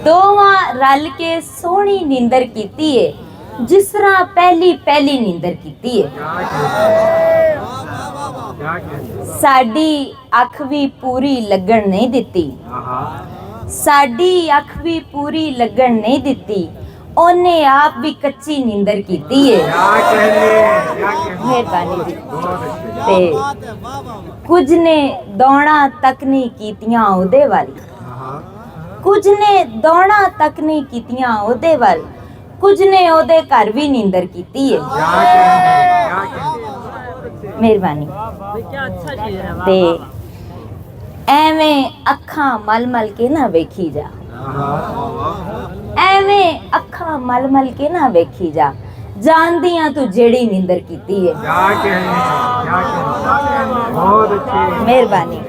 दोवां रल के सोहनी नींदर कीती है, जिस तरह पहली पहली नींदर कीती है। साडी अख भी पूरी लगन नहीं दिती, साडी अख भी पूरी लगन नहीं दिती, ओने आप भी कच्ची नींदर कीती है। मेहरबानी जी। ते कुछ ने दौड़ा तक नहीं कीतियां ओदे वल, कुछ ने दौड़ा तक नहीं कीतियां ओदे वल, कुछ ने ओदे घर भी नींदर कीती है। मेहरबानी। ते एवें अखां मल मल के ना वेखी जा, एवें अखां मल मल के ना वेखी जा, जानदियां तू जेड़ी नींदर कीती है। मेहरबानी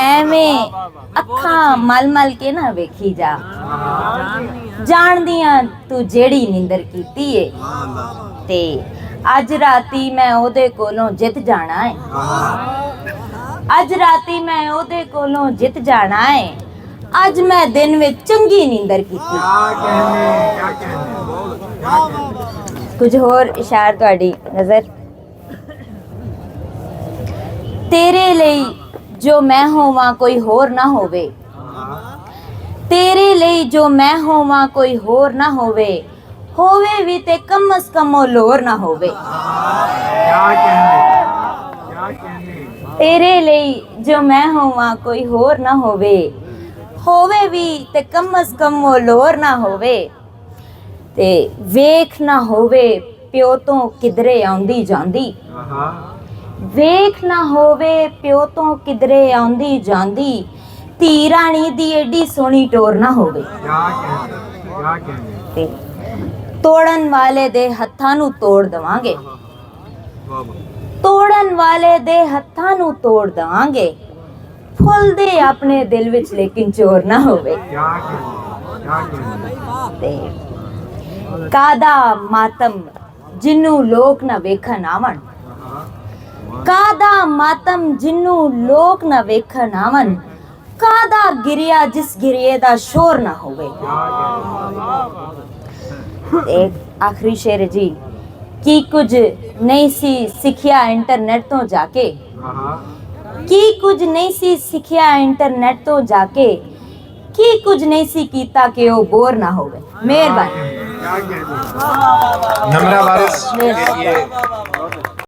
एवें अखां मल मल के ना वेखी जा, जानदियां तू जेड़ी नींदर कीती है। ते अज राती मैं ओदे कोलों जित जाना है, अज राती मैं ओदे कोलों जित जाना है, अज मैं दिन में चंगी नींदर कीती। कुछ होर इशार तुहाडी नजर। तेरे लिए जो मैं होवां कोई होर ना होवे, तेरे लिए जो मैं होवां कोई होर ना होवे, होवे भी ते कम अज कम ओ लोर ना होवे। तेरे लिए जो मैं होवां कोई होर ना होवे, होवे भी ते कम अज कम ओ लोर ना होवे। ते वेख ना होवे प्यो तो किधरे आउंदी जांदी, वेख ना होवे प्यो तो किधरे आउंदी जांदी, धी राणी दी एडी सोहनी टोर ना होवे। ते तोड़न वाले दे हत्थां नू तोड़ दवांगे, तोड़न वाले दे हत्थां नू तोड़ दवांगे, फुल दे अपने दिल विच लेकिन चोर ना होवे। ते कादा मातम जिन्नू लोक ना वेखन आवन, कादा मातम जिन्नू लोक ना वेखन आवन, कादा गिरिया जिस गिरिये दा शोर ना होवे। एक आखिरी शेर जी। की कुछ नहीं सी सिखिया इंटरनेट तो जाके, की कुछ नहीं सी सिखिया इंटरनेट तो जाके, की कुछ नहीं सी कीता कि ओ बोर ना होवे। मेहरबानी। नम्रा वारिस के लिए